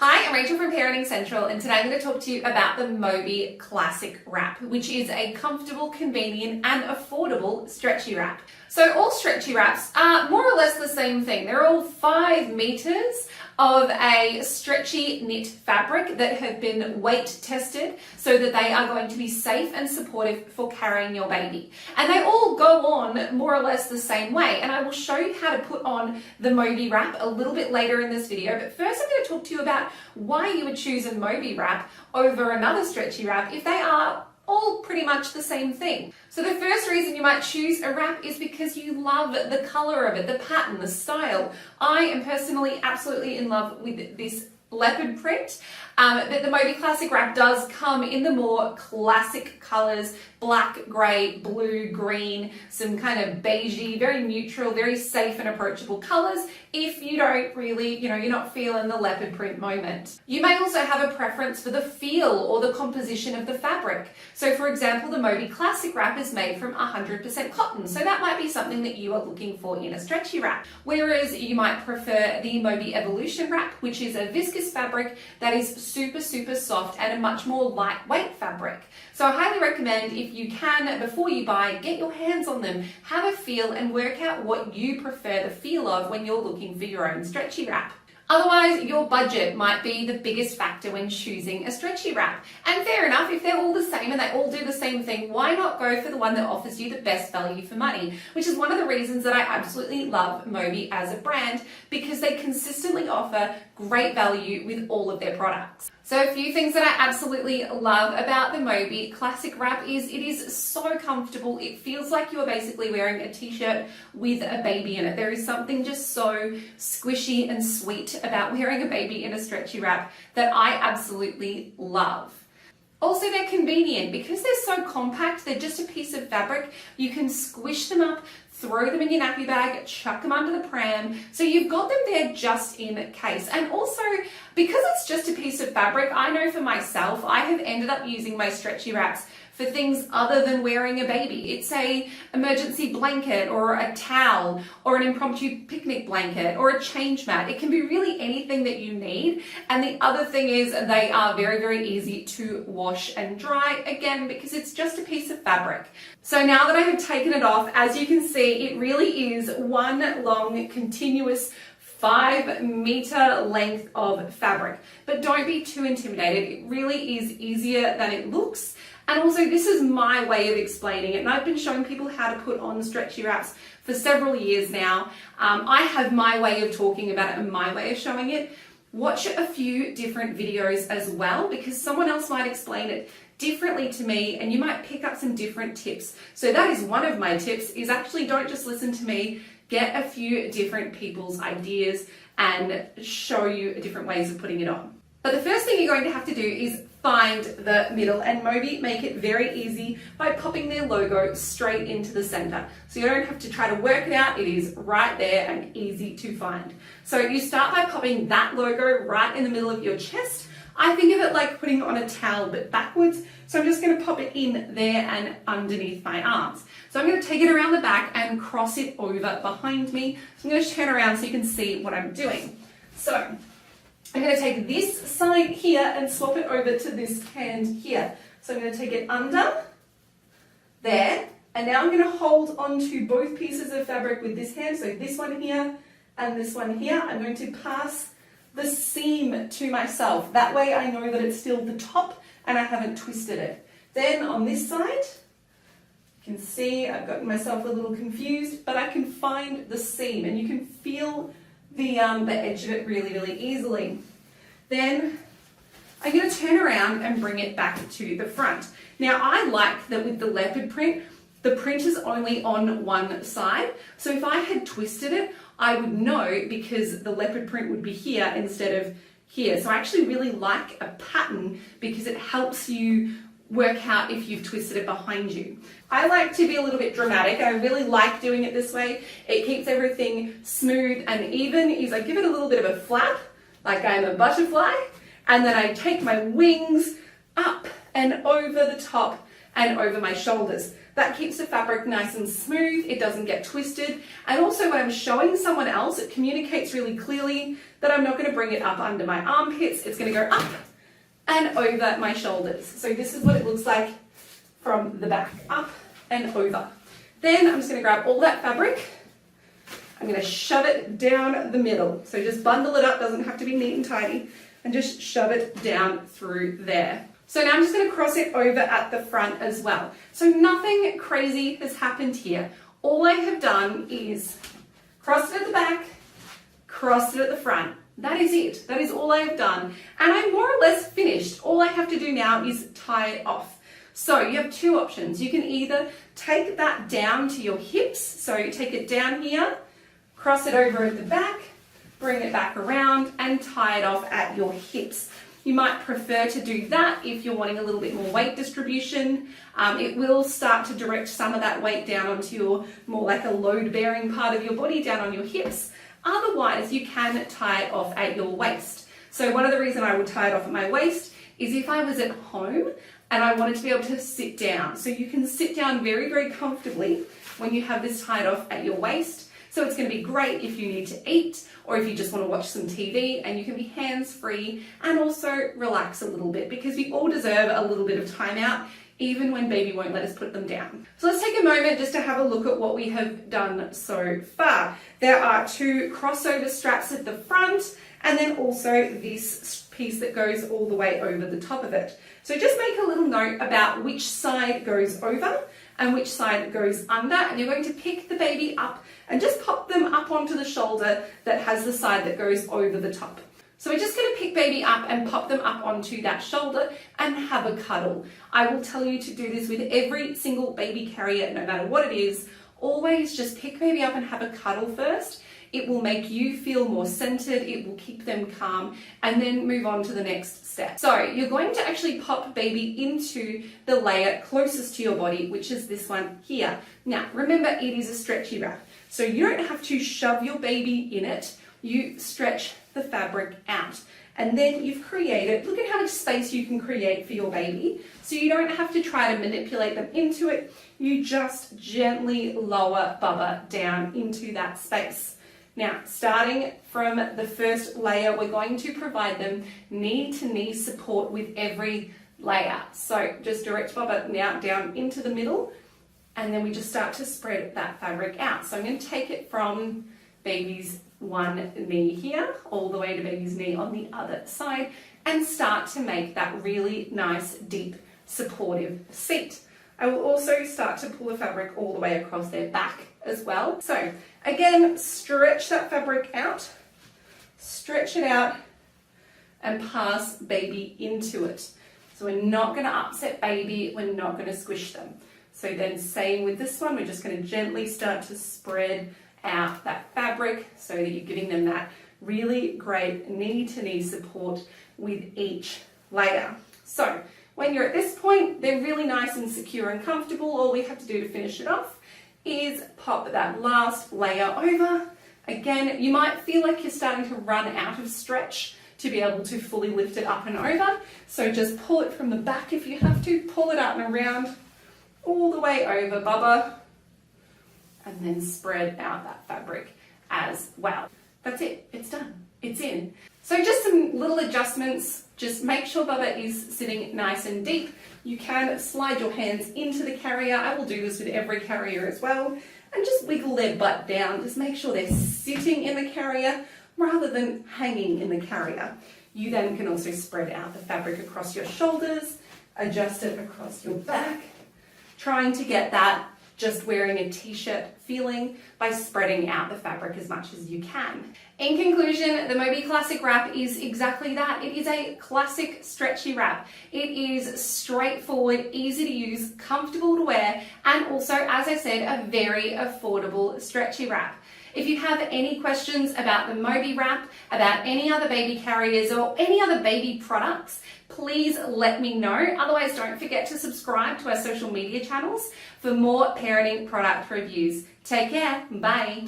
Hi, I'm Rachel from Parenting Central, and today I'm going to talk to you about the Moby Classic Wrap, which is a comfortable, convenient, and affordable stretchy wrap. So all stretchy wraps are more or less the same thing. They're all 5 meters of a stretchy knit fabric that have been weight tested so that they are going to be safe and supportive for carrying your baby. And they all go on more or less the same way. And I will show you how to put on the Moby wrap a little bit later in this video. But first I'm going to talk to you about why you would choose a Moby wrap over another stretchy wrap if they are all pretty much the same thing. So the first reason you might choose a wrap is because you love the color of it, the pattern, the style. I am personally absolutely in love with this leopard print, but the Moby Classic Wrap does come in the more classic colors, black, grey, blue, green, some kind of beigey, very neutral, very safe and approachable colors if you don't really, you're not feeling the leopard print moment. You may also have a preference for the feel or the composition of the fabric. So for example, the Moby Classic Wrap is made from 100% cotton, so that might be something that you are looking for in a stretchy wrap. Whereas you might prefer the Moby Evolution Wrap, which is a viscous fabric that is super soft and a much more lightweight fabric. So I highly recommend, if you can, before you buy, get your hands on them, have a feel and work out what you prefer the feel of when you're looking for your own stretchy wrap. Otherwise, your budget might be the biggest factor when choosing a stretchy wrap. And fair enough, if they're all the same and they all do the same thing, why not go for the one that offers you the best value for money? Which is one of the reasons that I absolutely love Moby as a brand, because they consistently offer great value with all of their products. So a few things that I absolutely love about the Moby Classic Wrap is it is so comfortable. It feels like you are basically wearing a t-shirt with a baby in it. There is something just so squishy and sweet about wearing a baby in a stretchy wrap that I absolutely love. Also, they're convenient because they're so compact. They're just a piece of fabric. You can squish them up, throw them in your nappy bag, chuck them under the pram. So you've got them there just in case. And also, because it's just a piece of fabric, I know for myself, I have ended up using my stretchy wraps for things other than wearing a baby. It's a emergency blanket or a towel or an impromptu picnic blanket or a change mat. It can be really anything that you need. And the other thing is they are very easy to wash and dry, again, because it's just a piece of fabric. So now that I have taken it off, as you can see, it really is one long continuous 5-meter length of fabric. But don't be too intimidated. It really is easier than it looks. And also, this is my way of explaining it. And I've been showing people how to put on stretchy wraps for several years now. I have my way of talking about it and my way of showing it. Watch a few different videos as well, because someone else might explain it differently to me and you might pick up some different tips. So that is one of my tips, is actually don't just listen to me. Get a few different people's ideas and show you different ways of putting it on. But the first thing you're going to have to do is find the middle, and Moby make it very easy by popping their logo straight into the center. So you don't have to try to work it out, it is right there and easy to find. So you start by popping that logo right in the middle of your chest. I think of it like putting on a towel but backwards. So I'm just going to pop it in there and underneath my arms. So I'm going to take it around the back and cross it over behind me. So I'm going to turn around so you can see what I'm doing. So I'm going to take this side here and swap it over to this hand here. So I'm going to take it under there, and now I'm going to hold onto both pieces of fabric with this hand. So this one here and this one here. I'm going to pass the seam to myself. That way I know that it's still the top and I haven't twisted it. Then on this side, you can see I've gotten myself a little confused, but I can find the seam and you can feel the edge of it really easily. Then I'm going to turn around and bring it back to the front. Now I like that with the leopard print, the print is only on one side. So if I had twisted it, I would know, because the leopard print would be here instead of here. So I actually really like a pattern because it helps you work out if you've twisted it behind you. I like to be a little bit dramatic. I really like doing it this way. It keeps everything smooth and even. Is I give it a little bit of a flap, like I'm a butterfly, and then I take my wings up and over the top and over my shoulders. That keeps the fabric nice and smooth, it doesn't get twisted, and also when I'm showing someone else, it communicates really clearly that I'm not going to bring it up under my armpits, it's going to go up and over my shoulders. So this is what it looks like from the back, up and over. Then I'm just going to grab all that fabric, I'm going to shove it down the middle. So just bundle it up, doesn't have to be neat and tidy, and just shove it down through there. So now I'm just going to cross it over at the front as well. So nothing crazy has happened here. All I have done is cross it at the back, cross it at the front. That is it. That is all I have done. And I'm more or less finished. All I have to do now is tie it off. So you have two options. You can either take that down to your hips. So take it down here, cross it over at the back, bring it back around and tie it off at your hips. You might prefer to do that if you're wanting a little bit more weight distribution. It will start to direct some of that weight down onto your more like a load-bearing part of your body, down on your hips. Otherwise, you can tie it off at your waist. So one of the reasons I would tie it off at my waist is if I was at home and I wanted to be able to sit down. So you can sit down very, very comfortably when you have this tied off at your waist. So it's going to be great if you need to eat or if you just want to watch some TV, and you can be hands-free and also relax a little bit, because we all deserve a little bit of time out, even when baby won't let us put them down. So let's take a moment just to have a look at what we have done so far. There are two crossover straps at the front, and then also this piece that goes all the way over the top of it. So just make a little note about which side goes over and which side goes under, and you're going to pick the baby up and just pop them up onto the shoulder that has the side that goes over the top. So we're just going to pick baby up and pop them up onto that shoulder and have a cuddle. I will tell you to do this with every single baby carrier, no matter what it is. Always just pick baby up and have a cuddle first. It will make you feel more centered, it will keep them calm, and then move on to the next step. So you're going to actually pop baby into the layer closest to your body, which is this one here. Now, remember, it is a stretchy wrap, so you don't have to shove your baby in it. You stretch the fabric out, and then you've created, look at how much space you can create for your baby. So you don't have to try to manipulate them into it. You just gently lower Bubba down into that space. Now, starting from the first layer, we're going to provide them knee-to-knee support with every layer. So just direct Bubba now down into the middle, and then we just start to spread that fabric out. So I'm going to take it from baby's one knee here, all the way to baby's knee on the other side, and start to make that really nice, deep, supportive seat. I will also start to pull the fabric all the way across their back as well. So again, stretch that fabric out, stretch it out, and pass baby into it. So we're not going to upset baby, we're not going to squish them. So then same with this one, we're just going to gently start to spread out that fabric so that you're giving them that really great knee-to-knee support with each layer. So when you're at this point, they're really nice and secure and comfortable. All we have to do to finish it off is pop that last layer over. Again, you might feel like you're starting to run out of stretch to be able to fully lift it up and over. So just pull it from the back if you have to, pull it out and around, all the way over, Bubba, and then spread out that fabric as well. That's it, it's done, it's in. So just some little adjustments, just make sure Bubba is sitting nice and deep. You can slide your hands into the carrier. I will do this with every carrier as well, and just wiggle their butt down. Just make sure they're sitting in the carrier rather than hanging in the carrier. You then can also spread out the fabric across your shoulders, adjust it across your back, trying to get that just wearing a t-shirt feeling by spreading out the fabric as much as you can. In conclusion, the Moby Classic Wrap is exactly that. It is a classic stretchy wrap. It is straightforward, easy to use, comfortable to wear, and also, as I said, a very affordable stretchy wrap. If you have any questions about the Moby wrap, about any other baby carriers or any other baby products, please let me know. Otherwise, don't forget to subscribe to our social media channels for more parenting product reviews. Take care. Bye.